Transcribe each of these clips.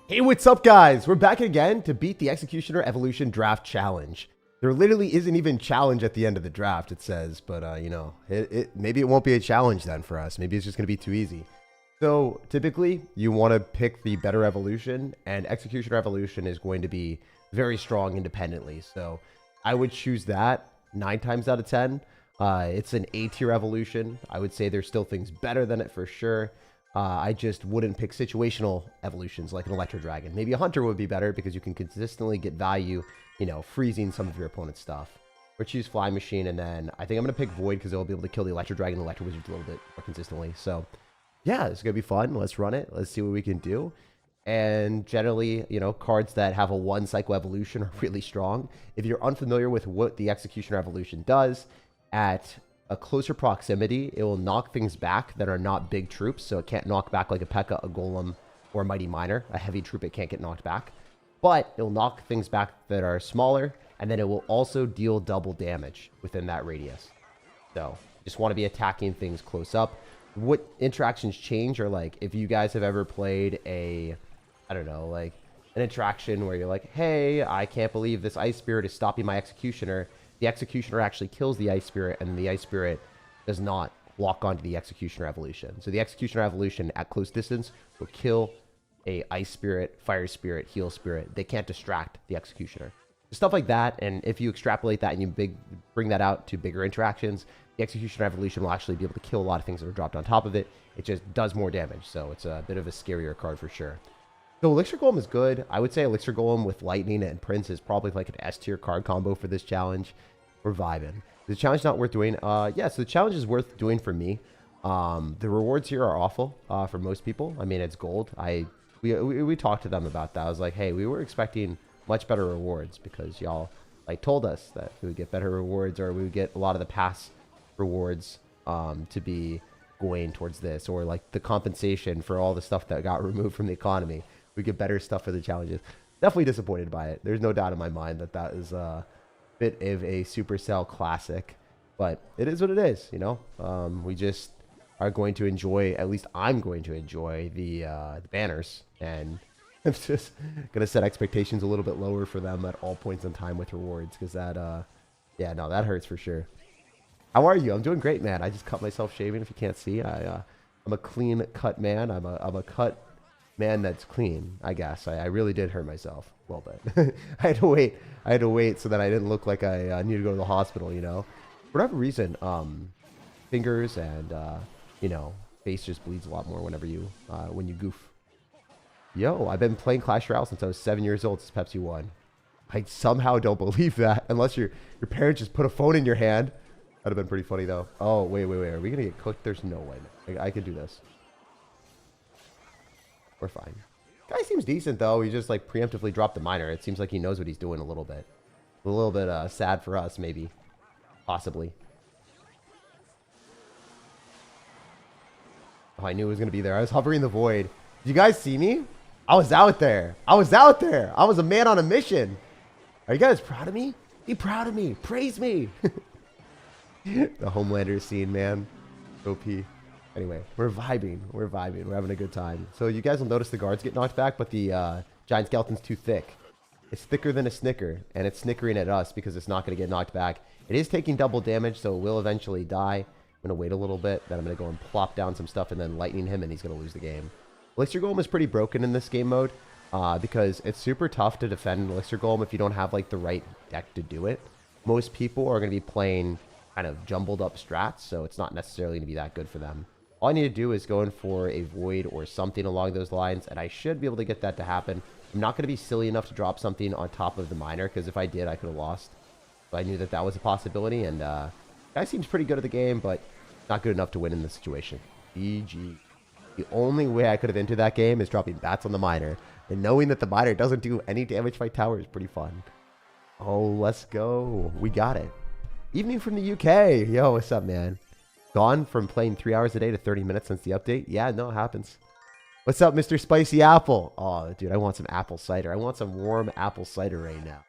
Hey, what's up, guys? We're back again to beat the Executioner Evolution Draft Challenge. There literally isn't even challenge at the end of the draft, it says, but you know, maybe it won't be a challenge then for us. Maybe it's just going to be too easy. So typically, you want to pick the better evolution, and Executioner Evolution is going to be very strong independently. So I would choose that 9 times out of 10. It's an A tier evolution. I would say there's still things better than it for sure. I just wouldn't pick situational evolutions like an Electro Dragon. Maybe a Hunter would be better because you can consistently get value, you know, freezing some of your opponent's stuff. Or choose Fly Machine, and then I think I'm going to pick Void because it'll be able to kill the Electro Dragon and Electro Wizards a little bit more consistently. So, yeah, it's going to be fun. Let's run it. Let's see what we can do. And generally, you know, cards that have a 1 cycle evolution are really strong. If you're unfamiliar with what the Executioner evolution does, at a closer proximity, it will knock things back that are not big troops. So it can't knock back like a P.E.K.K.A, a Golem, or a Mighty Miner. A heavy troop, it can't get knocked back. But it'll knock things back that are smaller, and then it will also deal double damage within that radius. So just want to be attacking things close up. What interactions change are like, if you guys have ever played a, I don't know, like an interaction where you're like, hey, I can't believe this Ice Spirit is stopping my Executioner. The Executioner actually kills the Ice Spirit, and the Ice Spirit does not lock onto the Executioner evolution. So the Executioner evolution at close distance will kill a Ice Spirit, Fire Spirit, Heal Spirit. They can't distract the Executioner. Stuff like that, and if you extrapolate that and you bring that out to bigger interactions, the Executioner evolution will actually be able to kill a lot of things that are dropped on top of it. It just does more damage, so it's a bit of a scarier card for sure. So Elixir Golem is good. I would say Elixir Golem with Lightning and Prince is probably like an S tier card combo for this challenge. We're vibing. The challenge not worth doing? Yeah, so the challenge is worth doing for me. The rewards here are awful for most people. I mean, it's gold. We talked to them about that. I was like, hey, we were expecting much better rewards because y'all like told us that we would get better rewards, or we would get a lot of the pass rewards to be going towards this, or like the compensation for all the stuff that got removed from the economy. We get better stuff for the challenges. Definitely disappointed by it. There's no doubt in my mind that that is a bit of a Supercell classic, but it is what it is, you know. We just are going to enjoy, at least I'm going to enjoy the banners, and I'm just gonna set expectations a little bit lower for them at all points in time with rewards, because that yeah, no, that hurts for sure. How are you? I'm doing great, man. I just cut myself shaving. If you can't see, I'm a clean cut man. I'm a cut man that's clean, I guess. I really did hurt myself a little bit. I had to wait so that I didn't look like I needed to go to the hospital, you know. For whatever reason, fingers and you know, face just bleeds a lot more whenever you when you goof. Yo, I've been playing Clash Royale since I was 7 years old. Since Pepsi won. I somehow don't believe that, unless your parents just put a phone in your hand. That'd have been pretty funny though. Oh wait, are we gonna get cooked? There's no way. I can do this. We're fine. Guy seems decent though. He just like preemptively dropped the miner. It seems like he knows what he's doing a little bit. A little bit sad for us, maybe, possibly. Oh, I knew it was gonna be there. I was hovering the void. Did you guys see me? I was out there. I was out there. I was a man on a mission. Are you guys proud of me? Be proud of me. Praise me. The Homelander scene, man. OP. Anyway, we're vibing. We're vibing. We're having a good time. So you guys will notice the guards get knocked back, but the giant skeleton's too thick. It's thicker than a snicker, and it's snickering at us because it's not going to get knocked back. It is taking double damage, so it will eventually die. I'm going to wait a little bit. Then I'm going to go and plop down some stuff and then lightning him, and he's going to lose the game. Elixir Golem is pretty broken in this game mode because it's super tough to defend Elixir Golem if you don't have like the right deck to do it. Most people are going to be playing kind of jumbled up strats, so it's not necessarily going to be that good for them. All I need to do is go in for a Void or something along those lines, and I should be able to get that to happen. I'm not going to be silly enough to drop something on top of the miner, because if I did, I could have lost. So I knew that that was a possibility, and guy seems pretty good at the game, but not good enough to win in this situation. GG. The only way I could have entered that game is dropping bats on the miner, and knowing that the miner doesn't do any damage fight tower is pretty fun. Oh, let's go. We got it. Evening from the UK. Yo, what's up, man? Gone from playing 3 hours a day to 30 minutes since the update? Yeah, no, it happens. What's up, Mr. Spicy Apple? Oh, dude, I want some apple cider. I want some warm apple cider right now.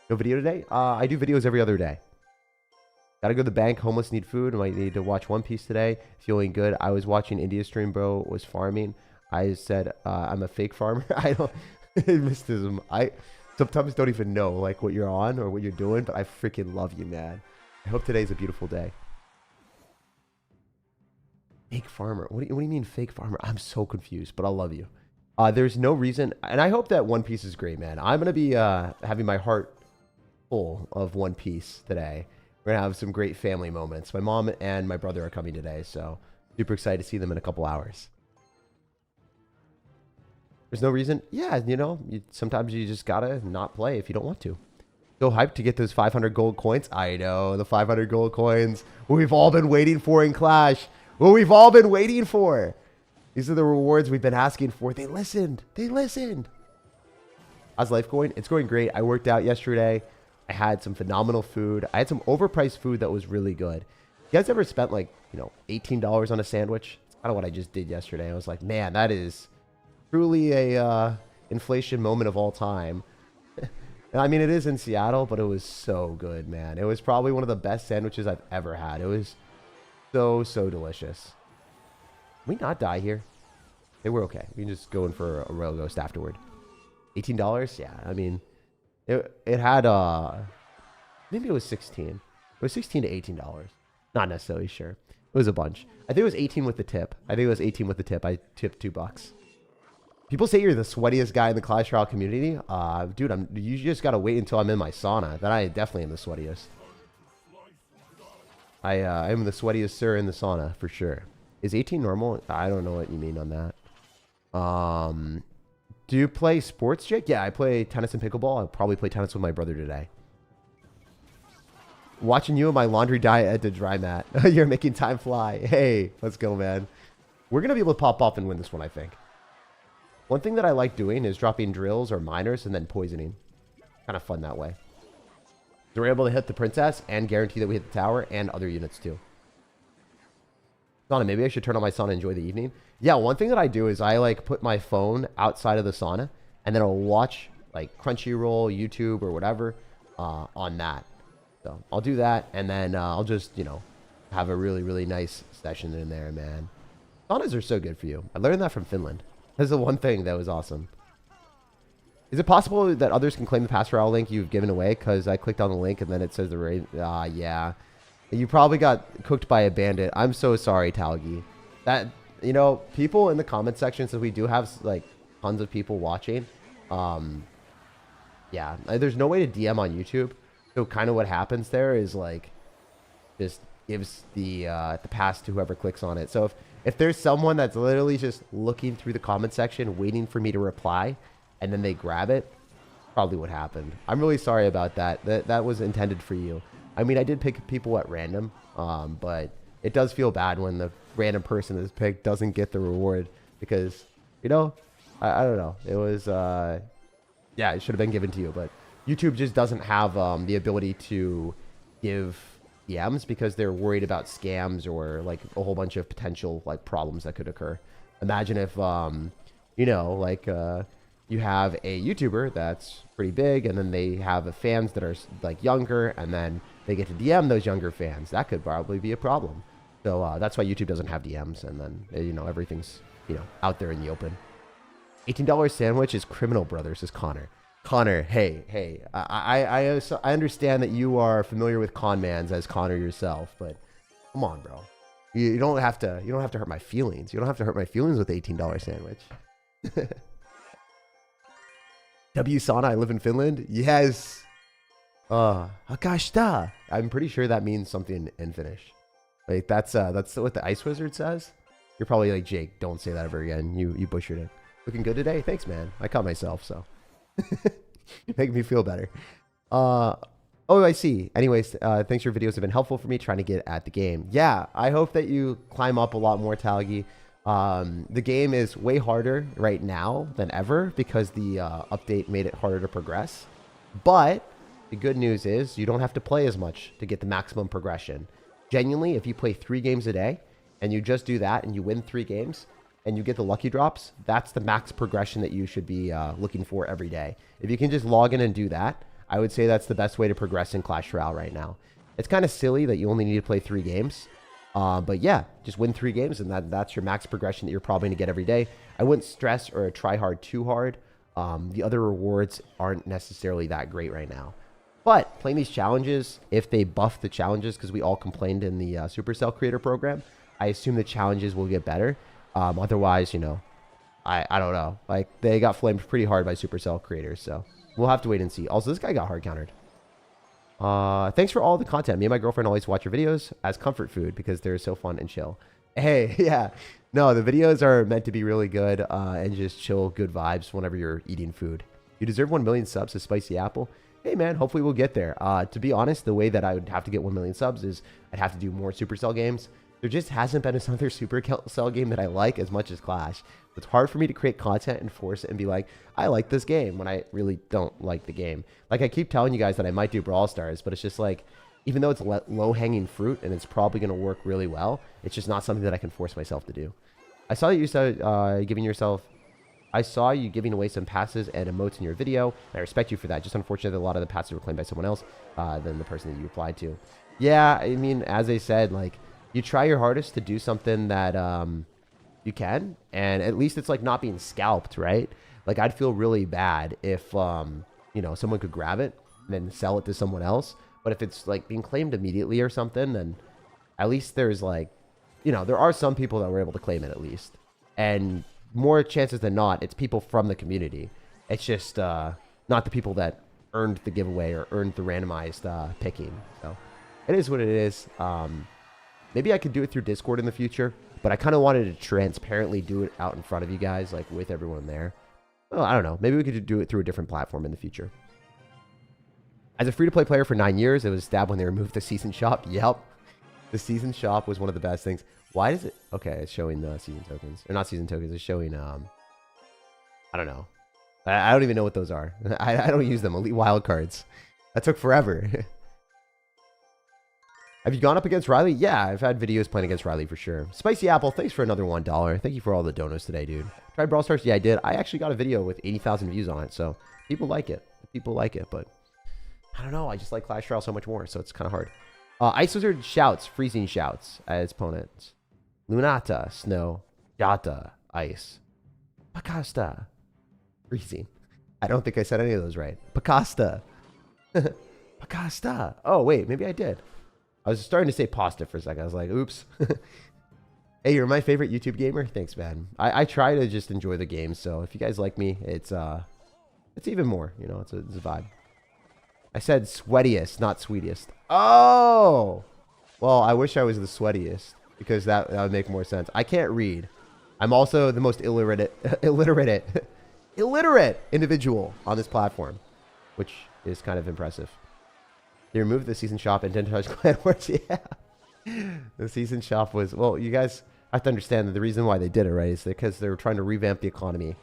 No video today? I do videos every other day. Gotta go to the bank. Homeless need food. Might need to watch One Piece today. Feeling good. I was watching India stream, bro. Was farming. I said I'm a fake farmer. I don't. Mysticism. I sometimes don't even know like what you're on or what you're doing, but I freaking love you, man. I hope today's a beautiful day. Fake farmer. What do you mean fake farmer? I'm so confused, but I love you. There's no reason, and I hope that One Piece is great, man. I'm gonna be having my heart full of One Piece today. We're gonna have some great family moments. My mom and my brother are coming today, so super excited to see them in a couple hours. There's no reason. Yeah, you know, sometimes you just gotta not play if you don't want to. So hyped to get those 500 gold coins. I know, the 500 gold coins. What we've all been waiting for in Clash. What we've all been waiting for. These are the rewards we've been asking for. They listened. They listened. How's life going? It's going great. I worked out yesterday. I had some phenomenal food. I had some overpriced food that was really good. You guys ever spent like, you know, $18 on a sandwich? It's kind of what I just did yesterday. I was like, man, that is truly a inflation moment of all time. I mean, it is in Seattle, but it was so good, man. It was probably one of the best sandwiches I've ever had. It was so delicious. Can we not die here? Hey, we're okay. We can just go in for a Royal Ghost afterward. $18? Yeah, I mean, it had, maybe it was 16. It was 16 to $18. Not necessarily sure. It was a bunch. I think it was 18 with the tip. I tipped $2. People say you're the sweatiest guy in the Clash Royale community. Dude, you just gotta wait until I'm in my sauna. Then I definitely am the sweatiest. I am the sweatiest sir in the sauna for sure. Is 18 normal? I don't know what you mean on that. Do you play sports, Jake? Yeah, I play tennis and pickleball. I'll probably play tennis with my brother today. Watching you and my laundry diet at the dry mat. You're making time fly. Hey, let's go, man. We're gonna be able to pop off and win this one, I think. One thing that I like doing is dropping drills or miners and then poisoning. Kind of fun that way. So we're able to hit the princess and guarantee that we hit the tower and other units too. Sauna, maybe I should turn on my sauna and enjoy the evening. Yeah, one thing that I do is I like put my phone outside of the sauna and then I'll watch like Crunchyroll, YouTube or whatever on that. So I'll do that and then I'll just, you know, have a really nice session in there, man. Saunas are so good for you. I learned that from Finland. That's the one thing that was awesome. Is it possible that others can claim the Pass Royale link you've given away? Because I clicked on the link and then it says the rate. Yeah. You probably got cooked by a bandit. I'm so sorry, Talgi. That, you know, people in the comment section, since we do have like tons of people watching. Yeah, there's no way to DM on YouTube. So kind of what happens there is like just gives the pass to whoever clicks on it. So if there's someone that's literally just looking through the comment section, waiting for me to reply, and then they grab it, probably what happened. I'm really sorry about that. That was intended for you. I mean, I did pick people at random, but it does feel bad when the random person that's picked doesn't get the reward because, you know, I don't know. It was, yeah, it should have been given to you, but YouTube just doesn't have the ability to give DMs because they're worried about scams or like a whole bunch of potential like problems that could occur. Imagine if, you know, like you have a YouTuber that's pretty big and then they have fans that are like younger and then they get to DM those younger fans. That could probably be a problem. So that's why YouTube doesn't have DMs and then, you know, everything's, you know, out there in the open. $18 sandwich is criminal, brothers, says Connor. Connor, hey, I understand that you are familiar with con mans as Connor yourself, but come on, bro. You don't have to hurt my feelings. You don't have to hurt my feelings with the $18 sandwich. W Sauna, I live in Finland. Yes. Hakashta. I'm pretty sure that means something in Finnish. Like that's what the Ice Wizard says. You're probably like, Jake, don't say that ever again. You butchered it. Looking good today? Thanks, man. I caught myself, so. Making me feel better. Oh, I see. Anyways, thanks. Your videos have been helpful for me trying to get at the game. Yeah, I hope that you climb up a lot more, Talgi. The game is way harder right now than ever because the update made it harder to progress. But the good news is you don't have to play as much to get the maximum progression. Genuinely, if you play 3 games a day and you just do that and you win 3 games and you get the lucky drops, that's the max progression that you should be looking for every day. If you can just log in and do that, I would say that's the best way to progress in Clash Royale right now. It's kind of silly that you only need to play 3 games, But yeah, just win 3 games, and that's your max progression that you're probably going to get every day. I wouldn't stress or try hard too hard. The other rewards aren't necessarily that great right now. But playing these challenges, if they buff the challenges, because we all complained in the Supercell Creator Program, I assume the challenges will get better. Otherwise, you know, I don't know. Like, they got flamed pretty hard by Supercell creators, so we'll have to wait and see. Also, this guy got hard countered. Thanks for all the content. Me and my girlfriend always watch your videos as comfort food because they're so fun and chill. Hey, yeah. No, the videos are meant to be really good and just chill, good vibes whenever you're eating food. You deserve 1 million subs to Spicy Apple. Hey, man, hopefully we'll get there. To be honest, the way that I would have to get 1 million subs is I'd have to do more Supercell games. There just hasn't been another Supercell game that I like as much as Clash. It's hard for me to create content and force it and be like, I like this game when I really don't like the game. Like, I keep telling you guys that I might do Brawl Stars, but it's just like, even though it's low-hanging fruit and it's probably going to work really well, it's just not something that I can force myself to do. I saw that you said I saw you giving away some passes and emotes in your video, and I respect you for that. Just unfortunate that a lot of the passes were claimed by someone else than the person that you applied to. Yeah, I mean, as I said, like, you try your hardest to do something that you can, and at least it's like not being scalped, right? Like, I'd feel really bad if you know, someone could grab it and then sell it to someone else. But if it's like being claimed immediately or something, then at least there's like, you know, there are some people that were able to claim it at least, and more chances than not, it's people from the community. It's just not the people that earned the giveaway or earned the randomized picking. So it is what it is. Maybe I could do it through Discord in the future, but I kind of wanted to transparently do it out in front of you guys, like with everyone there. Well, I don't know. Maybe we could do it through a different platform in the future. As a free-to-play player for 9 years, it was stabbed when they removed the season shop. Yep. The season shop was one of the best things. Why does it... Okay, it's showing the season tokens. Or not season tokens. It's showing... I don't know. I don't even know what those are. I don't use them. Elite wildcards. That took forever. Have you gone up against Riley? Yeah, I've had videos playing against Riley for sure. Spicy Apple, thanks for another $1. Thank you for all the donos today, dude. Tried Brawl Stars? Yeah, I did. I actually got a video with 80,000 views on it, so people like it. People like it, but I don't know. I just like Clash Royale so much more, so it's kind of hard. Ice Wizard shouts, freezing shouts at his opponents. Lunata, snow, Jata, ice. Pakasta, freezing. I don't think I said any of those right. Pakasta. Pakasta. Oh, wait, maybe I did. I was starting to say pasta for a second. I was like, oops. Hey, you're my favorite YouTube gamer? Thanks, man. I try to just enjoy the game, so if you guys like me, it's even more. You know, it's a vibe. I said sweatiest, not sweetest. Oh! Well, I wish I was the sweatiest, because that would make more sense. I can't read. I'm also the most illiterate individual on this platform, which is kind of impressive. They removed the season shop and didn't touch Clan Wars. Yeah. The season shop was... Well, you guys have to understand that the reason why they did it, right, is because they were trying to revamp the economy.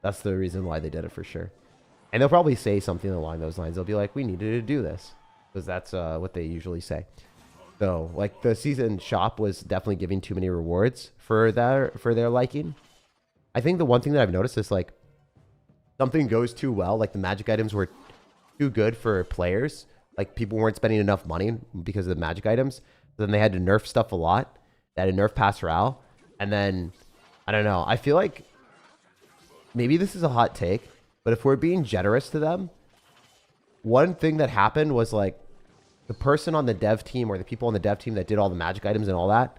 That's the reason why they did it for sure. And they'll probably say something along those lines. They'll be like, we needed to do this. Because that's what they usually say. So, like, the season shop was definitely giving too many rewards for their liking. I think the one thing that I've noticed is, like, something goes too well. Like, the magic items were too good for players. Like, people weren't spending enough money because of the magic items. Then they had to nerf stuff a lot. They had to nerf Pastoral. And then, I don't know. I feel like maybe this is a hot take, but if we're being generous to them, one thing that happened was, like, the person on the dev team or the people on the dev team that did all the magic items and all that,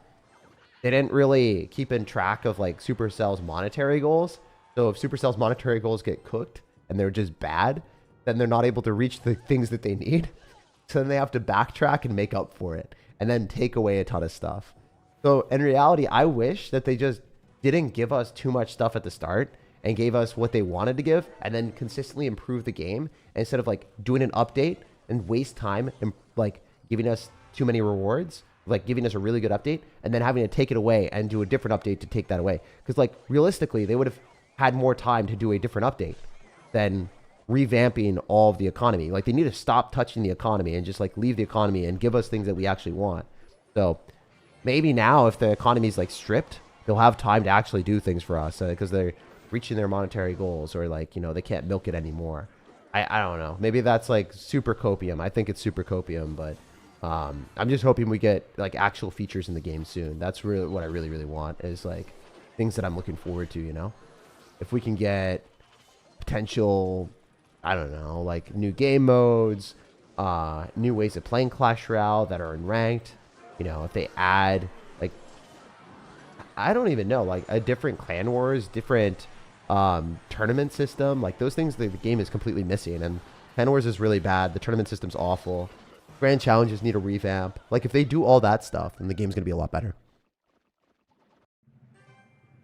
they didn't really keep in track of, like, Supercell's monetary goals. So if Supercell's monetary goals get cooked and they're just bad, then they're not able to reach the things that they need. So then they have to backtrack and make up for it and then take away a ton of stuff. So in reality, I wish that they just didn't give us too much stuff at the start and gave us what they wanted to give and then consistently improve the game instead of, like, doing an update and waste time and, like, giving us too many rewards, like giving us a really good update and then having to take it away and do a different update to take that away. Because, like, realistically, they would have had more time to do a different update than revamping all of the economy. Like, they need to stop touching the economy and just, like, leave the economy and give us things that we actually want. So maybe now if the economy is, like, stripped, they'll have time to actually do things for us because they're reaching their monetary goals or, like, you know, they can't milk it anymore. I don't know. Maybe that's, like, super copium. I think it's super copium, but I'm just hoping we get like actual features in the game soon. That's really what I really want, is like things that I'm looking forward to, you know? If we can get potential, I don't know, like new game modes, new ways of playing Clash Royale that are in ranked, you know, if they add like, I don't even know, like a different clan wars, different tournament system, like those things the game is completely missing. And clan wars is really bad. The tournament system's awful. Grand challenges need a revamp. Like if they do all that stuff, then the game's gonna be a lot better.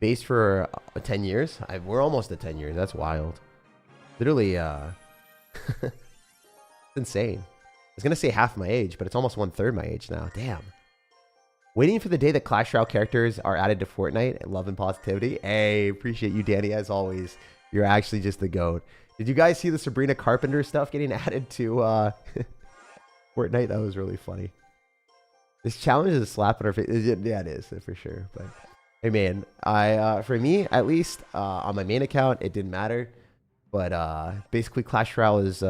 Base for 10 years? We're almost at 10 years. That's wild. Literally, insane. I was gonna say half my age, but it's almost 1/3 my age now. Damn. Waiting for the day that Clash Royale characters are added to Fortnite. Love and positivity. Hey, appreciate you, Danny, as always. You're actually just the GOAT. Did you guys see the Sabrina Carpenter stuff getting added to Fortnite? That was really funny. This challenge is a slap in our face. Yeah, it is for sure. But hey, man, for me at least, on my main account, it didn't matter. But basically, Clash Royale is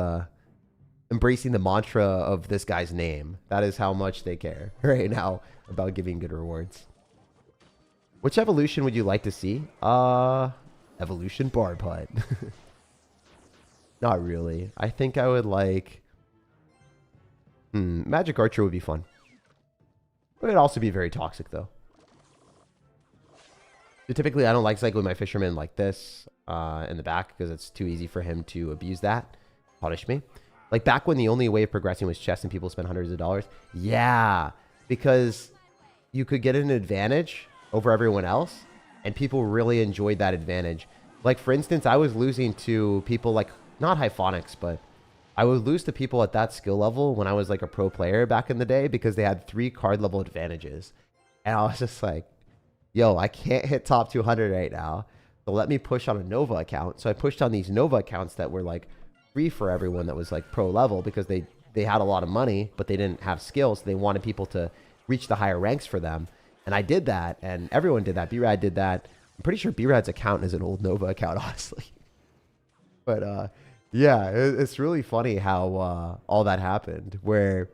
embracing the mantra of this guy's name. That is how much they care right now about giving good rewards. Which evolution would you like to see? Evolution bar putt. Not really. I think I would like... Magic Archer would be fun. It would also be very toxic, though. So typically, I don't like cycling my fisherman like this in the back because it's too easy for him to abuse that, punish me. Like back when the only way of progressing was chess and people spent hundreds of dollars. Yeah, because you could get an advantage over everyone else and people really enjoyed that advantage. Like for instance, I was losing to people like, not Hyphonics, but I would lose to people at that skill level when I was like a pro player back in the day because they had 3 card level advantages. And I was just like, yo, I can't hit top 200 right now. So let me push on a Nova account. So I pushed on these Nova accounts that were like free for everyone that was like pro level because they had a lot of money, but they didn't have skills. So they wanted people to reach the higher ranks for them. And I did that, and everyone did that. B-Rad did that. I'm pretty sure B-Rad's account is an old Nova account, honestly. But yeah, it's really funny how all that happened, where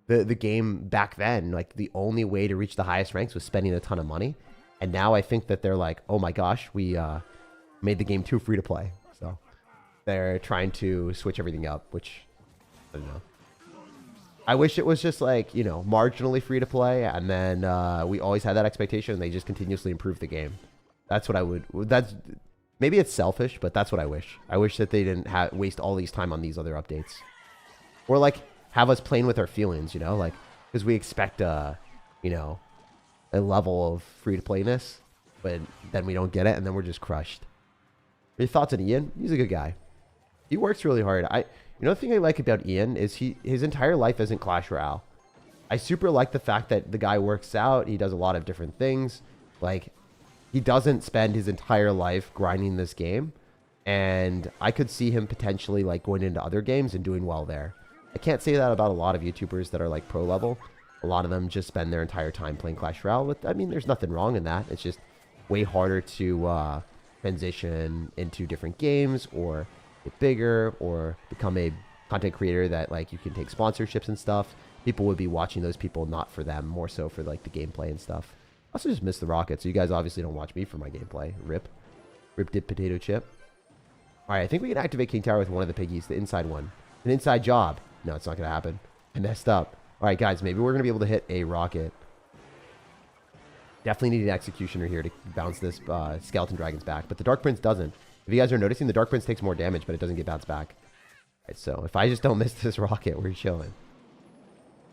the game back then, like the only way to reach the highest ranks was spending a ton of money. And now I think that they're like, oh my gosh, we made the game too free to play. So they're trying to switch everything up, which I don't know. I wish it was just like, you know, marginally free to play. And then we always had that expectation and they just continuously improve the game. That's what I would, maybe it's selfish, but that's what I wish. I wish that they didn't waste all these time on these other updates. Or like have us playing with our feelings, you know, like, because we expect, you know, a level of free to playness, but then we don't get it and then we're just crushed. Your thoughts on Ian? He's a good guy. He works really hard. You know, the thing I like about Ian is his entire life isn't Clash Royale. I super like the fact that the guy works out. He does a lot of different things. Like, he doesn't spend his entire life grinding this game. And I could see him potentially like going into other games and doing well there. I can't say that about a lot of YouTubers that are like pro level. A lot of them just spend their entire time playing Clash Royale. I mean, there's nothing wrong in that. It's just way harder to transition into different games or get bigger or become a content creator that like you can take sponsorships and stuff. People would be watching those people, not for them, more so for like the gameplay and stuff. I also just miss the rocket, so you guys obviously don't watch me for my gameplay. Rip dip potato chip. All right, I think we can activate King Tower with one of the piggies, the inside one. An inside job. No, it's not gonna happen. I messed up. All right, guys, maybe we're gonna be able to hit a rocket. Definitely need an executioner here to bounce this skeleton dragon's back, but the Dark Prince doesn't. If you guys are noticing, the Dark Prince takes more damage, but it doesn't get bounced back. All right, so if I just don't miss this rocket, we're chilling.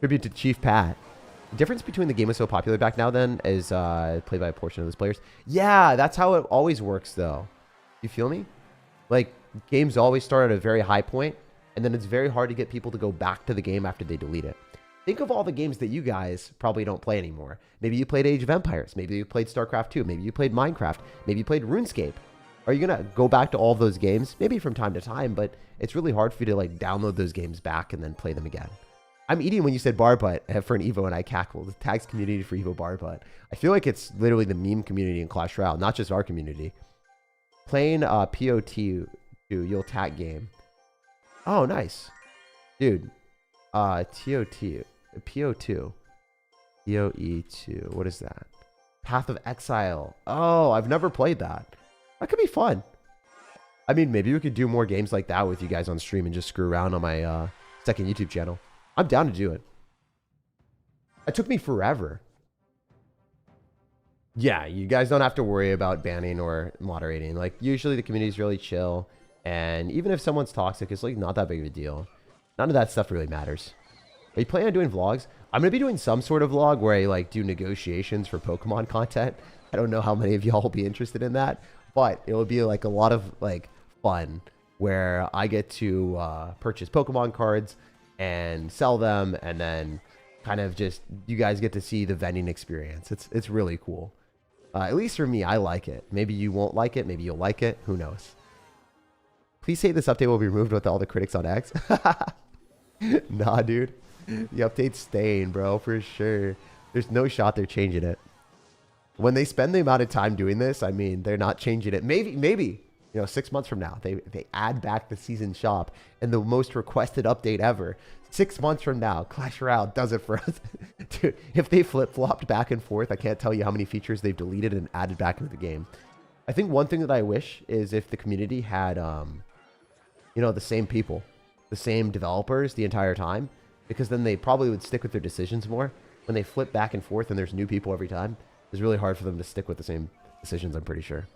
Tribute to Chief Pat. The difference between the game was so popular back now then is played by a portion of those players. Yeah, that's how it always works, though. You feel me? Like, games always start at a very high point, and then it's very hard to get people to go back to the game after they delete it. Think of all the games that you guys probably don't play anymore. Maybe you played Age of Empires. Maybe you played StarCraft 2. Maybe you played Minecraft. Maybe you played RuneScape. Are you going to go back to all of those games? Maybe from time to time, but it's really hard for you to like download those games back and then play them again. I'm eating when you said bar butt for an Evo and I cackled. The tags community for Evo bar butt. I feel like it's literally the meme community in Clash Royale, not just our community. Playing POT, you'll tag game. Oh, nice. Dude, TOT. PO2. POE2. What is that? Path of Exile. Oh, I've never played that. That could be fun. I mean, maybe we could do more games like that with you guys on stream and just screw around on my second YouTube channel. I'm down to do it. It took me forever. Yeah, you guys don't have to worry about banning or moderating. Like, usually the community is really chill. And even if someone's toxic, it's like not that big of a deal. None of that stuff really matters. Are you planning on doing vlogs? I'm going to be doing some sort of vlog where I like do negotiations for Pokemon content. I don't know how many of y'all will be interested in that, but it will be like a lot of like fun where I get to purchase Pokemon cards and sell them, and then kind of just you guys get to see the vending experience. It's really cool. At least for me, I like it. Maybe you won't like it. Maybe you'll like it. Who knows? Please say this update will be removed with all the critics on X. Nah, dude. The update's staying, bro, for sure. There's no shot they're changing it. When they spend the amount of time doing this, I mean, they're not changing it. Maybe, you know, 6 months from now, they add back the season shop and the most requested update ever. 6 months from now, Clash Royale does it for us. Dude, if they flip-flopped back and forth, I can't tell you how many features they've deleted and added back into the game. I think one thing that I wish is if the community had, you know, the same people, the same developers the entire time, because then they probably would stick with their decisions more. When they flip back and forth and there's new people every time, it's really hard for them to stick with the same decisions, I'm pretty sure.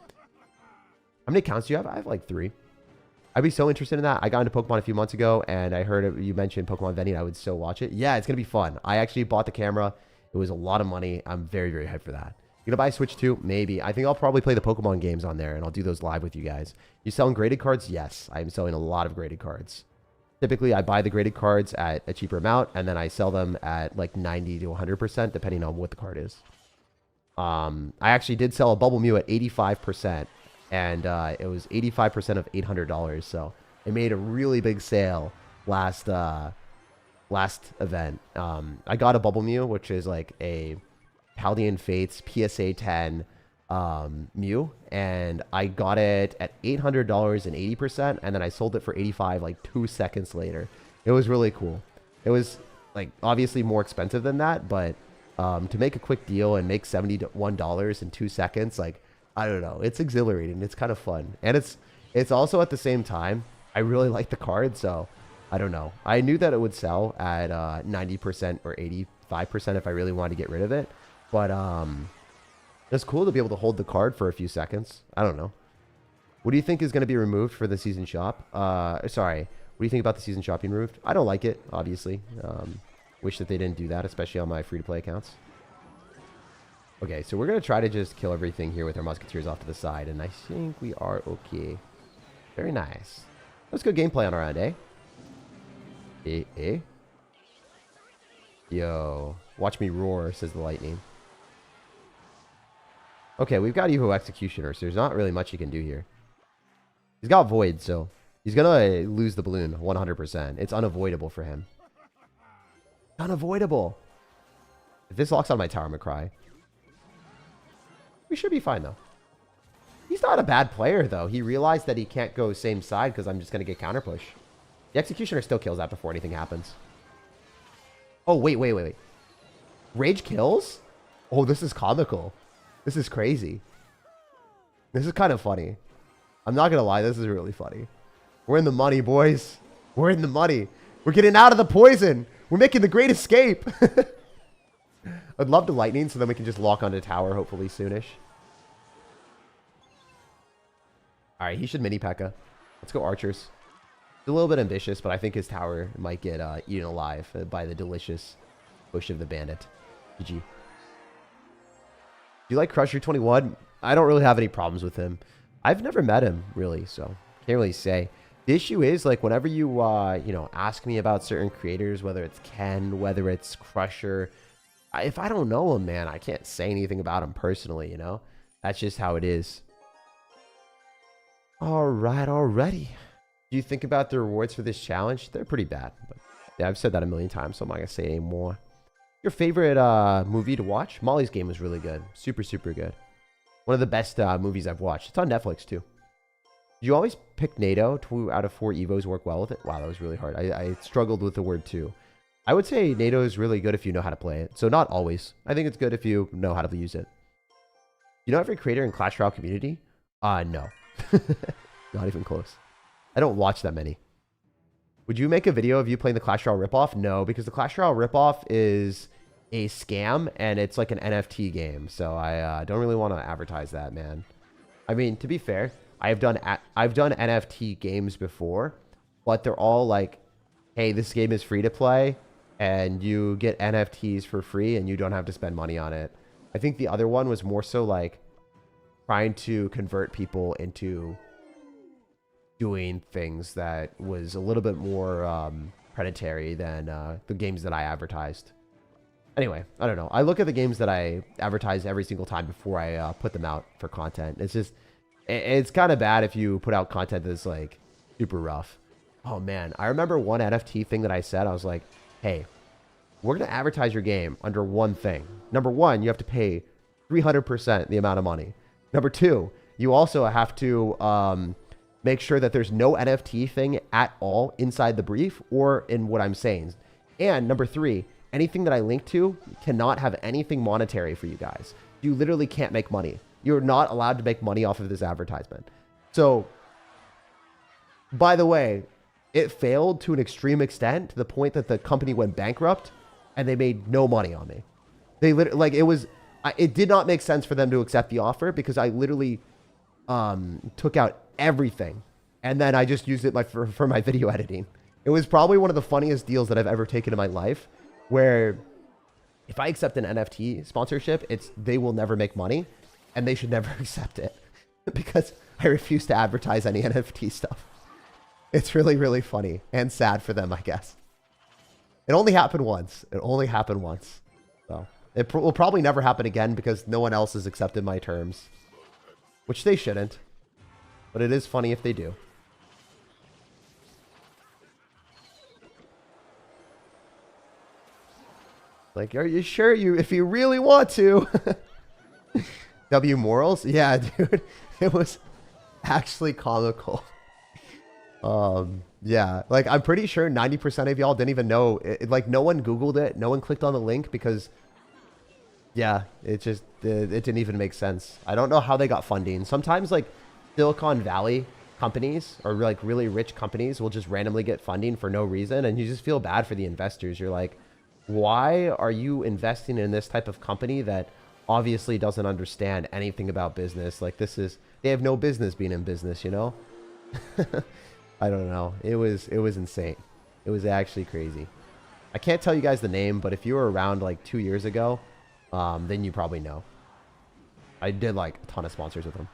How many accounts do you have? I have like 3. I'd be so interested in that. I got into Pokemon a few months ago, and I heard you mentioned Pokemon vending. I would still watch it. Yeah, it's going to be fun. I actually bought the camera. It was a lot of money. I'm very, very hyped for that. You gonna buy a Switch 2? Maybe. I think I'll probably play the Pokemon games on there, and I'll do those live with you guys. You selling graded cards? Yes, I'm selling a lot of graded cards. Typically, I buy the graded cards at a cheaper amount, and then I sell them at like 90 to 100%, depending on what the card is. I actually did sell a Bubble Mew at 85%, and it was 85% of $800. So I made a really big sale last event. I got a Bubble Mew, which is like a Paldean Fates PSA 10 Mew, and I got it at $800 and 80%, and then I sold it for 85 like 2 seconds later. It was really cool. It was like obviously more expensive than that, but to make a quick deal and make $71 in 2 seconds, like, I don't know, it's exhilarating. It's kind of fun, and it's also at the same time I really like the card, so I don't know. I knew that it would sell at 90% or 85% if I really wanted to get rid of it. But it's cool to be able to hold the card for a few seconds. I don't know. What do you think is going to be removed for the season shop? Sorry. What do you think about the season shop being removed? I don't like it, obviously. Wish that they didn't do that, especially on my free-to-play accounts. Okay, so we're going to try to just kill everything here with our musketeers off to the side, and I think we are okay. Very nice. That's good gameplay on our end, eh? Yo. Watch me roar, says the lightning. Okay, we've got Evo Executioner, so there's not really much he can do here. He's got Void, so he's going to lose the balloon 100%. It's unavoidable for him. Unavoidable. If this locks on my tower, I'm going to cry. We should be fine, though. He's not a bad player, though. He realized that he can't go same side because I'm just going to get counterpush. The Executioner still kills that before anything happens. Oh, wait. Rage kills? Oh, this is comical. This is crazy. This is kind of funny. I'm not going to lie. This is really funny. We're in the money, boys. We're in the money. We're getting out of the poison. We're making the great escape. I'd love to lightning so then we can just lock onto tower hopefully soonish. All right, he should mini P.E.K.K.A. Let's go archers. It's a little bit ambitious, but I think his tower might get eaten alive by the delicious push of the bandit. GG. Do you like Crusher 21? I don't really have any problems with him. I've never met him, really, so can't really say. The issue is, like, whenever you, you know, ask me about certain creators, whether it's Ken, whether it's Crusher, if I don't know him, man, I can't say anything about him personally, you know? That's just how it is. All right, already. Do you think about the rewards for this challenge? They're pretty bad, but yeah, I've said that a million times, so I'm not going to say any more. Your favorite movie to watch? Molly's Game was really good. Super, super good. One of the best movies I've watched. It's on Netflix, too. Did you always pick NATO? 2 out of 4 Evos work well with it? Wow, that was really hard. I struggled with the word 2. I would say NATO is really good if you know how to play it. So not always. I think it's good if you know how to use it. You know every creator in Clash Royale community? No. Not even close. I don't watch that many. Would you make a video of you playing the Clash Royale ripoff? No, because the Clash Royale ripoff is a scam and it's like an NFT game. So I don't really want to advertise that, man. I mean, to be fair, I've done NFT games before, but they're all like, hey, this game is free to play and you get NFTs for free and you don't have to spend money on it. I think the other one was more so like trying to convert people into doing things that was a little bit more predatory than the games that I advertised. Anyway, I don't know. I look at the games that I advertise every single time before I put them out for content. It's just, it's kind of bad if you put out content that's like super rough. Oh man, I remember one NFT thing that I said. I was like, hey, we're going to advertise your game under one thing. Number one, you have to pay 300% the amount of money. Number two, you also have to make sure that there's no NFT thing at all inside the brief or in what I'm saying. And number three, anything that I link to cannot have anything monetary for you guys. You literally can't make money. You're not allowed to make money off of this advertisement. So, by the way, it failed to an extreme extent to the point that the company went bankrupt and they made no money on me. They literally, like, it did not make sense for them to accept the offer because I literally took out everything and then I just used it for my video editing. It was probably one of the funniest deals that I've ever taken in my life, where if I accept an NFT sponsorship, they will never make money and they should never accept it because I refuse to advertise any NFT stuff. It's really, really funny and sad for them, I guess. It only happened once. It only happened once. So it will probably never happen again because no one else has accepted my terms, which they shouldn't. But it is funny if they do. Like, are you sure if you really want to? W morals? Yeah, dude. It was actually comical. Yeah, like I'm pretty sure 90% of y'all didn't even know like no one Googled it. No one clicked on the link because yeah, it didn't even make sense. I don't know how they got funding. Sometimes like Silicon Valley companies or like really rich companies will just randomly get funding for no reason. And you just feel bad for the investors. You're like, why are you investing in this type of company that obviously doesn't understand anything about business? Like they have no business being in business, you know? I don't know. It was insane. It was actually crazy. I can't tell you guys the name, but if you were around like 2 years ago, then you probably know. I did like a ton of sponsors with them.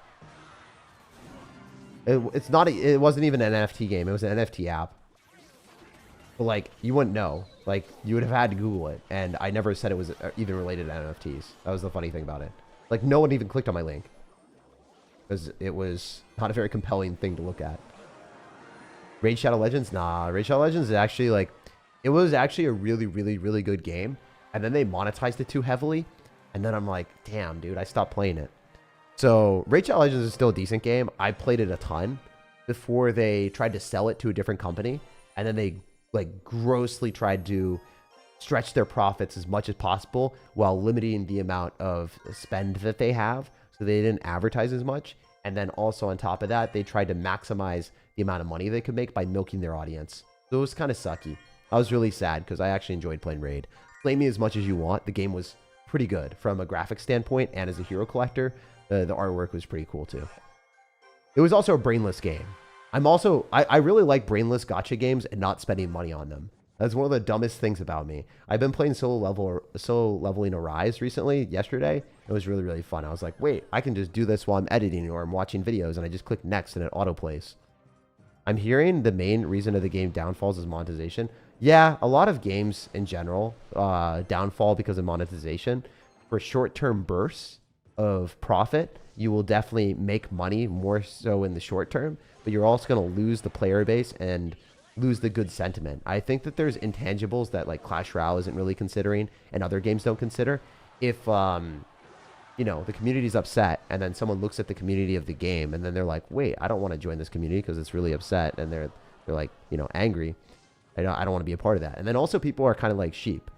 It wasn't even an NFT game. It was an NFT app. But like, you wouldn't know. Like, you would have had to Google it. And I never said it was even related to NFTs. That was the funny thing about it. Like, no one even clicked on my link. Because it was not a very compelling thing to look at. Raid Shadow Legends? Nah, Raid Shadow Legends is actually like, it was actually a really, really, really good game. And then they monetized it too heavily. And then I'm like, damn, dude, I stopped playing it. So Raid Shadow Legends is still a decent game. I played it a ton before they tried to sell it to a different company. And then they like grossly tried to stretch their profits as much as possible while limiting the amount of spend that they have. So they didn't advertise as much. And then also on top of that, they tried to maximize the amount of money they could make by milking their audience. So it was kind of sucky. I was really sad because I actually enjoyed playing Raid. Flame me as much as you want. The game was pretty good from a graphic standpoint, and as a hero collector, the artwork was pretty cool too. It was also a brainless game. I really like brainless gacha games and not spending money on them. That's one of the dumbest things about me. I've been playing solo leveling Arise recently, yesterday. It was really, really fun. I was like, wait, I can just do this while I'm editing or I'm watching videos, and I just click next and it autoplays. I'm hearing the main reason of the game downfalls is monetization. Yeah, a lot of games in general downfall because of monetization. For short-term bursts of profit, you will definitely make money more so in the short term, but you're also going to lose the player base and lose the good sentiment. I think that there's intangibles that like Clash Royale isn't really considering and other games don't consider. If, you know, the community's upset and then someone looks at the community of the game and then they're like, wait, I don't want to join this community because it's really upset, and they're like, you know, angry. I don't want to be a part of that. And then also people are kind of like sheep,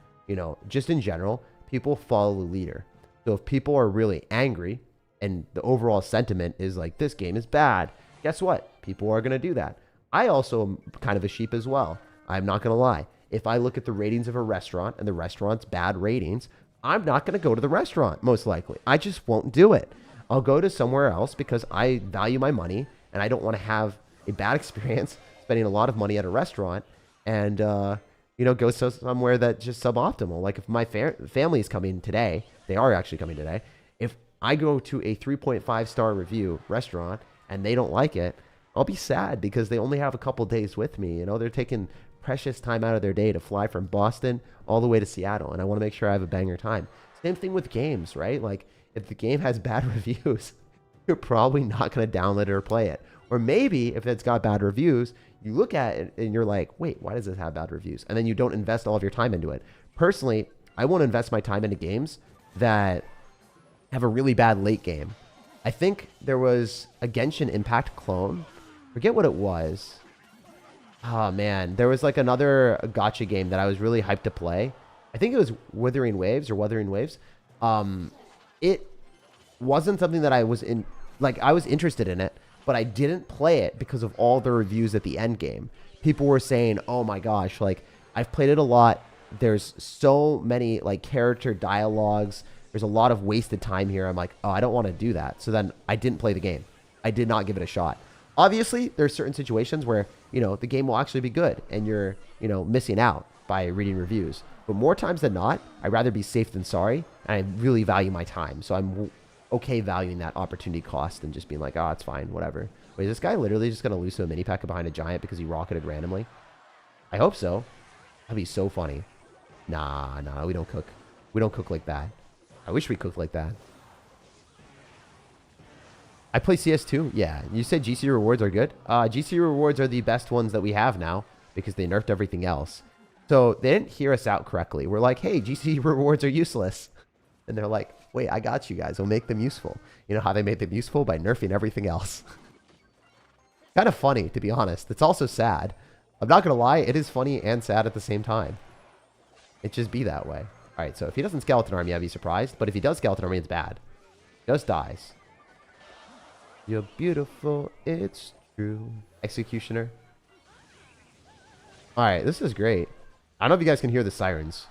just in general, people follow the leader. So if people are really angry and the overall sentiment is like, this game is bad, guess what? People are going to do that. I also am kind of a sheep as well. I'm not going to lie. If I look at the ratings of a restaurant and the restaurant's bad ratings, I'm not going to go to the restaurant, most likely. I just won't do it. I'll go to somewhere else because I value my money and I don't want to have a bad experience spending a lot of money at a restaurant and, go somewhere that's just suboptimal. Like if my family is coming today, they are actually coming today. If I go to a 3.5-star review restaurant and they don't like it, I'll be sad because they only have a couple days with me. They're taking precious time out of their day to fly from Boston all the way to Seattle. And I want to make sure I have a banger time. Same thing with games, right? Like if the game has bad reviews, you're probably not going to download it or play it. Or maybe if it's got bad reviews, you look at it and you're like, wait, why does this have bad reviews? And then you don't invest all of your time into it. Personally, I won't invest my time into games that have a really bad late game. I think there was a Genshin Impact clone. Forget what it was. Oh, man. There was like another gacha game that I was really hyped to play. I think it was Wuthering Waves. It wasn't something that I was in. Like, I was interested in it, but I didn't play it because of all the reviews at the end game. People were saying, oh my gosh, like, I've played it a lot. There's so many, like, character dialogues. There's a lot of wasted time here. I'm like, oh, I don't want to do that. So then I didn't play the game. I did not give it a shot. Obviously, there's certain situations where, the game will actually be good and you're, missing out by reading reviews. But more times than not, I'd rather be safe than sorry. And I really value my time. So I'm okay valuing that opportunity cost and just being like, oh, it's fine, whatever. Wait, is this guy literally just going to lose to a mini pack behind a giant because he rocketed randomly? I hope so. That'd be so funny. Nah, we don't cook. We don't cook like that. I wish we cooked like that. I play CS2. Yeah, you said GC rewards are good. GC rewards are the best ones that we have now because they nerfed everything else. So they didn't hear us out correctly. We're like, hey, GC rewards are useless. And they're like, wait, I got you guys. We'll make them useful. You know how they made them useful? By nerfing everything else. Kind of funny, to be honest. It's also sad. I'm not going to lie. It is funny and sad at the same time. It just be that way. All right, so if he doesn't skeleton army, I'd be surprised. But if he does skeleton army, it's bad. Just dies. You're beautiful, it's true. Executioner. All right, this is great. I don't know if you guys can hear the sirens,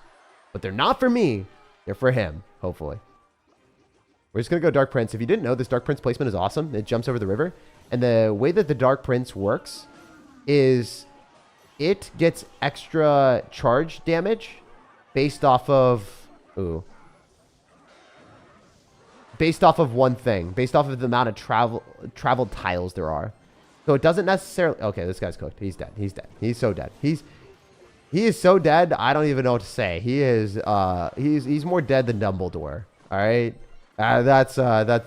but they're not for me. They're for him, hopefully. We're just going to go Dark Prince. If you didn't know, this Dark Prince placement is awesome. It jumps over the river. And the way that the Dark Prince works is it gets extra charge damage based off of... Ooh. Based off of one thing. Based off of the amount of traveled tiles there are. So it doesn't necessarily... Okay, this guy's cooked. He's dead. He's dead. He's so dead. He is so dead, I don't even know what to say. He is... He's more dead than Dumbledore. All right?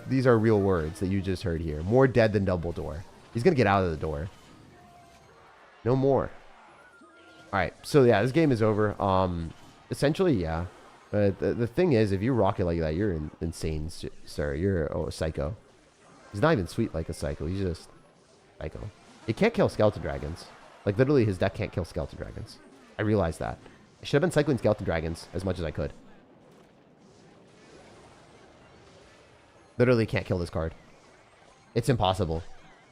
These are real words that you just heard here. More dead than Dumbledore. He's going to get out of the door. No more. All right. So, yeah, this game is over. Essentially, yeah. But the thing is, if you rock it like that, you're insane, sir. You're a psycho. He's not even sweet like a psycho. He's just psycho. He can't kill skeleton dragons. Like, literally, his deck can't kill skeleton dragons. I realized that. I should have been cycling skeleton dragons as much as I could. Literally can't kill this card. It's impossible.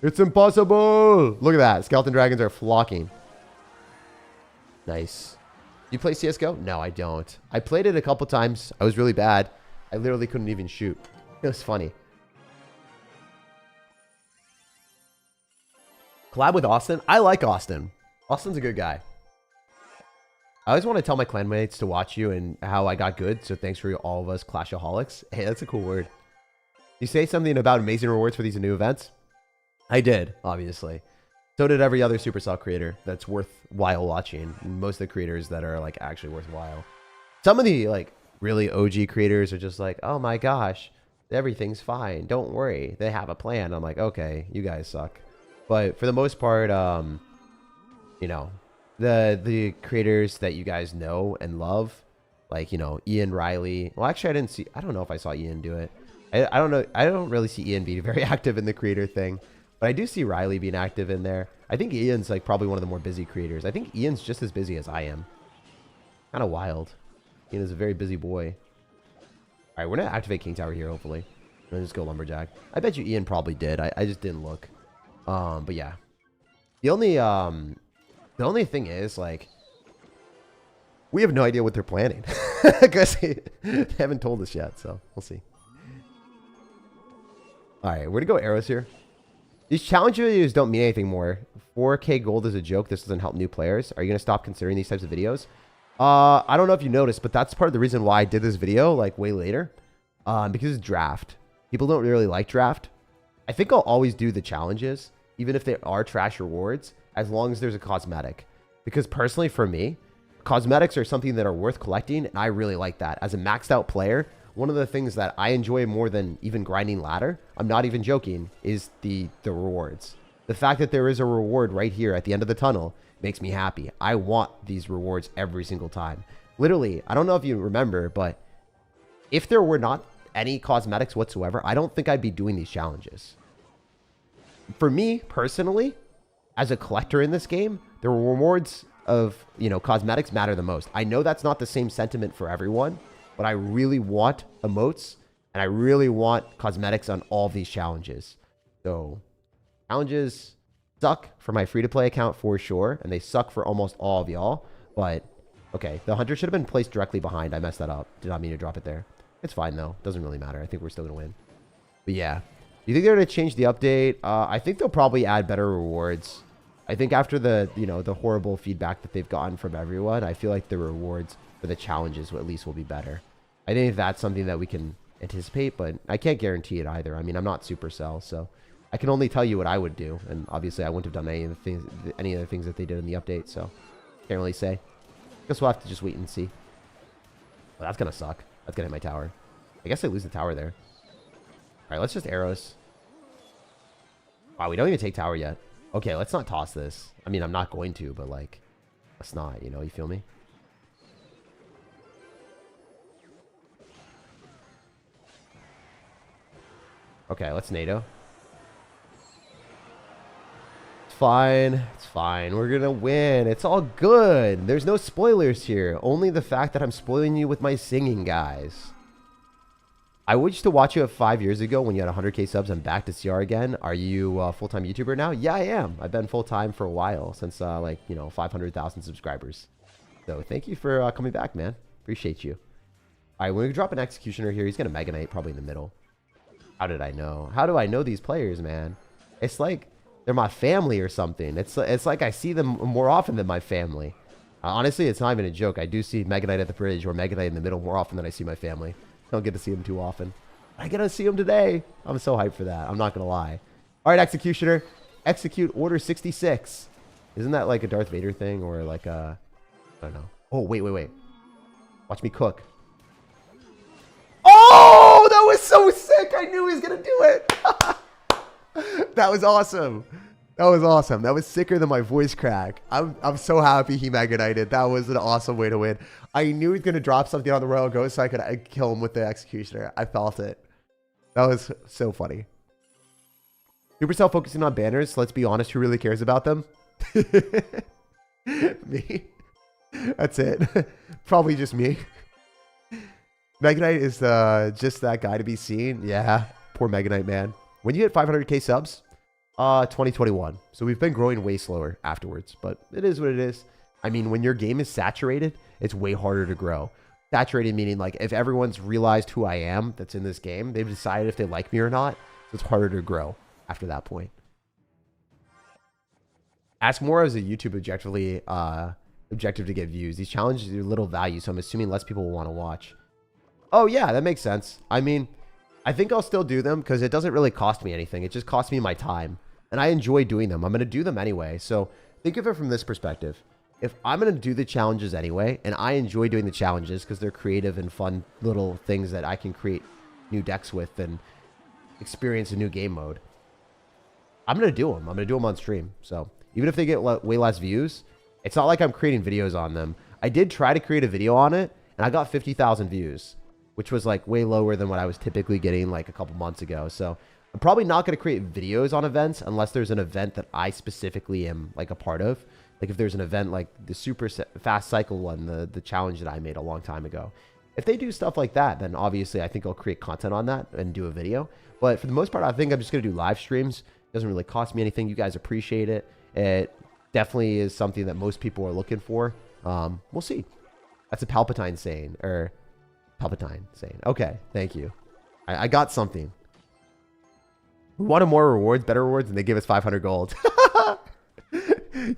It's impossible! Look at that. Skeleton dragons are flocking. Nice. You play CSGO? No, I don't. I played it a couple times. I was really bad. I literally couldn't even shoot. It was funny. Collab with Austin? I like Austin. Austin's a good guy. I always want to tell my clanmates to watch you and how I got good, so thanks for all of us Clashaholics. Hey, that's a cool word. You say something about amazing rewards for these new events? I did, obviously. So did every other Supercell creator that's worthwhile watching. Most of the creators that are like actually worthwhile. Some of the like really OG creators are just like, oh my gosh, everything's fine. Don't worry. They have a plan. I'm like, okay, you guys suck. But for the most part, you know, the creators that you guys know and love, like, you know, Ian Riley. Well, actually, I don't know if I saw Ian do it. I don't know. I don't really see Ian be very active in the creator thing. But I do see Riley being active in there. I think Ian's like probably one of the more busy creators. I think Ian's just as busy as I am. Kind of wild. Ian is a very busy boy. All right, we're going to activate King Tower here, hopefully. And just go Lumberjack. I bet you Ian probably did. I just didn't look. But yeah. The only thing is, like, we have no idea what they're planning. Because they haven't told us yet, so we'll see. All right, we're going to go arrows here. These challenge videos don't mean anything more. 4K gold is a joke. This doesn't help new players. Are you going to stop considering these types of videos? I don't know if you noticed, but that's part of the reason why I did this video, like, way later. Because it's draft. People don't really like draft. I think I'll always do the challenges, even if they are trash rewards, as long as there's a cosmetic. Because personally, for me, cosmetics are something that are worth collecting, and I really like that. As a maxed out player, one of the things that I enjoy more than even grinding ladder, I'm not even joking, is the rewards. The fact that there is a reward right here at the end of the tunnel makes me happy. I want these rewards every single time. Literally, I don't know if you remember, but if there were not any cosmetics whatsoever, I don't think I'd be doing these challenges. For me, personally, as a collector in this game, the rewards of, you know, cosmetics matter the most. I know that's not the same sentiment for everyone, but I really want emotes, and I really want cosmetics on all these challenges. So, challenges suck for my free-to-play account for sure, and they suck for almost all of y'all, but, okay, the hunter should have been placed directly behind. I messed that up. Did not mean to drop it there. It's fine, though. Doesn't really matter. I think we're still going to win. But, yeah. Do you think they're going to change the update? I think they'll probably add better rewards. I think after the, you know, the horrible feedback that they've gotten from everyone, I feel like the rewards for the challenges at least will be better. I think that's something that we can anticipate, but I can't guarantee it either. I mean, I'm not Supercell, so I can only tell you what I would do. And obviously, I wouldn't have done any of the things that they did in the update, so can't really say. Guess we'll have to just wait and see. Well, that's going to suck. That's going to hit my tower. I guess I lose the tower there. All right, let's just arrows. Wow, we don't even take tower yet. Okay, let's not toss this. I mean, I'm not going to, but, like, let's not, you know, you feel me? Okay, let's NATO. It's fine. It's fine. We're going to win. It's all good. There's no spoilers here. Only the fact that I'm spoiling you with my singing, guys. I used to watch you at 5 years ago when you had 100K subs. I'm back to CR again. Are you a full-time YouTuber now? Yeah, I am. I've been full-time for a while, since, like, you know, 500,000 subscribers. So thank you for coming back, man. Appreciate you. All right, when we drop an Executioner here, he's going to Mega Knight probably in the middle. How did I know? How do I know these players, man? It's like they're my family or something. It's like I see them more often than my family. Honestly, it's not even a joke. I do see Mega Knight at the bridge or Mega Knight in the middle more often than I see my family. I don't get to see him too often. I get to see him today. I'm so hyped for that. I'm not going to lie. All right, Executioner. Execute Order 66. Isn't that like a Darth Vader thing or like a... I don't know. Oh, wait. Watch me cook. Oh, that was so sick. I knew he was going to do it. That was awesome. That was awesome. That was sicker than my voice crack. I'm so happy he Mega Knighted. That was an awesome way to win. I knew he was going to drop something on the Royal Ghost so I could kill him with the Executioner. I felt it. That was so funny. Supercell focusing on banners. Let's be honest, who really cares about them? Me. That's it. Probably just me. Mega Knight is just that guy to be seen. Yeah. Poor Mega Knight, man. When you hit 500K subs, 2021. So we've been growing way slower afterwards, but it is what it is. I mean, when your game is saturated, it's way harder to grow. Saturated meaning like if everyone's realized who I am that's in this game, they've decided if they like me or not, so it's harder to grow after that point. Ask more as a YouTube objective to get views. These challenges are little value, so I'm assuming less people will want to watch. Oh yeah, that makes sense. I mean, I think I'll still do them because it doesn't really cost me anything. It just costs me my time. And I enjoy doing them. I'm going to do them anyway. So think of it from this perspective. If I'm going to do the challenges anyway, and I enjoy doing the challenges because they're creative and fun little things that I can create new decks with and experience a new game mode, I'm going to do them. I'm going to do them on stream. So even if they get way less views, it's not like I'm creating videos on them. I did try to create a video on it, and I got 50,000 views, which was like way lower than what I was typically getting like a couple months ago. So I'm probably not going to create videos on events unless there's an event that I specifically am like a part of. Like if there's an event like the super fast cycle one, the challenge that I made a long time ago. If they do stuff like that, then obviously I think I'll create content on that and do a video. But for the most part, I think I'm just going to do live streams. It doesn't really cost me anything. You guys appreciate it. It definitely is something that most people are looking for. We'll see. That's a Palpatine saying, or Palpatine saying. Okay, thank you. I got something. We wanted more rewards, better rewards, and they gave us 500 gold.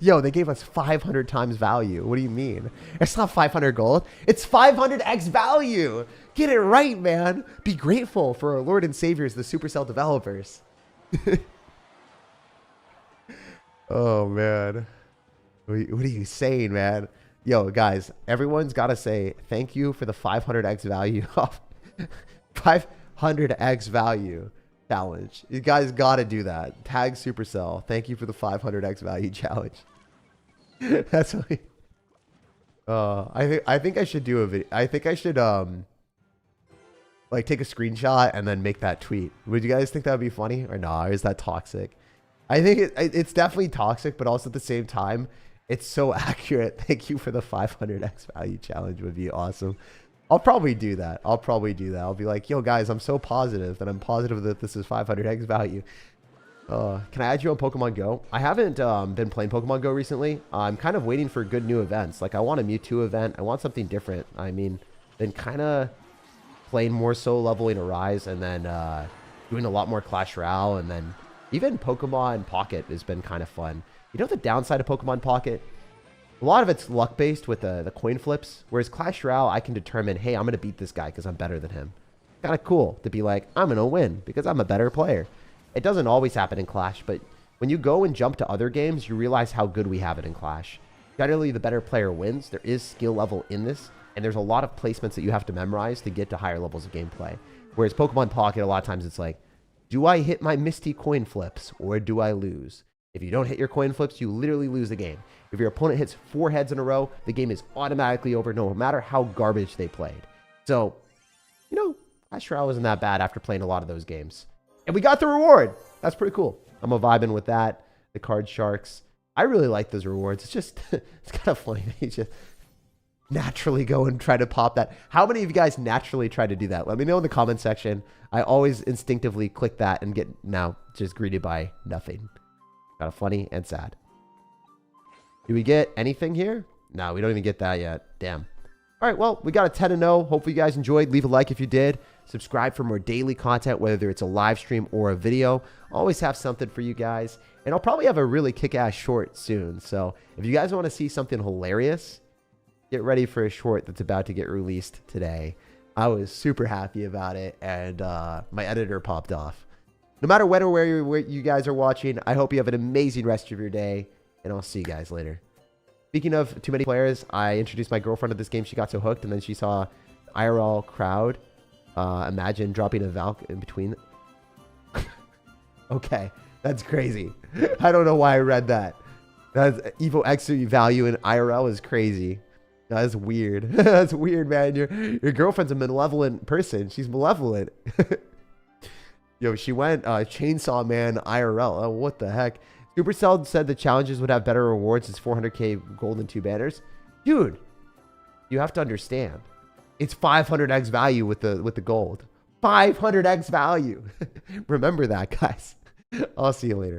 Yo, they gave us 500 times value. What do you mean? It's not 500 gold. It's 500x value. Get it right, man. Be grateful for our Lord and Saviors, the Supercell developers. Oh, man. What are you saying, man? Yo, guys, everyone's got to say thank you for the 500x value off. 500x value challenge. You guys got to do that. Tag Supercell. Thank you for the 500x value challenge. That's what I think I should do a video. I think I should like take a screenshot and then make that tweet. Would you guys think that would be funny or not? Or is that toxic? I think it's definitely toxic, but also at the same time, it's so accurate. Thank you for the 500x value challenge would be awesome. I'll probably do that. I'll be like, yo, guys, I'm so positive that I'm positive that this is 500x value. Can I add you on Pokemon Go? I haven't been playing Pokemon Go recently. I'm kind of waiting for good new events. Like, I want a Mewtwo event. I want something different. I mean, been kind of playing more solo leveling Arise and then doing a lot more Clash Royale. And then even Pokemon Pocket has been kind of fun. You know the downside of Pokemon Pocket? A lot of it's luck-based with the coin flips, whereas Clash Royale, I can determine, hey, I'm going to beat this guy because I'm better than him. Kind of cool to be like, I'm going to win because I'm a better player. It doesn't always happen in Clash, but when you go and jump to other games, you realize how good we have it in Clash. Generally, the better player wins. There is skill level in this, and there's a lot of placements that you have to memorize to get to higher levels of gameplay. Whereas Pokemon Pocket, a lot of times it's like, do I hit my Misty coin flips or do I lose? If you don't hit your coin flips, you literally lose the game. If your opponent hits 4 heads in a row, the game is automatically over, no matter how garbage they played. So, you know, Clash Royale wasn't that bad after playing a lot of those games. And we got the reward. That's pretty cool. I'm a vibing with that. The card sharks. I really like those rewards. It's just, it's kind of funny that you just naturally go and try to pop that. How many of you guys naturally try to do that? Let me know in the comment section. I always instinctively click that and get now just greeted by nothing. Kind of funny and sad. Do we get anything here? No, we don't even get that yet. Damn. All right, well, we got a 10-0. Hopefully you guys enjoyed. Leave a like if you did. Subscribe for more daily content, whether it's a live stream or a video. Always have something for you guys. And I'll probably have a really kick-ass short soon. So if you guys want to see something hilarious, get ready for a short that's about to get released today. I was super happy about it, and my editor popped off. No matter when or where you guys are watching, I hope you have an amazing rest of your day, and I'll see you guys later. Speaking of too many players, I introduced my girlfriend to this game. She got so hooked, and then she saw IRL crowd. Imagine dropping a Valk in between. Okay, that's crazy. I don't know why I read that. That's Evo X value in IRL is crazy. That's weird. That's weird, man. Your girlfriend's a malevolent person. She's malevolent. Yo, she went Chainsaw Man IRL. Oh, what the heck? Supercell said the challenges would have better rewards. It's 400k gold and 2 banners. Dude, you have to understand. It's 500x value with the gold. 500x value. Remember that, guys. I'll see you later.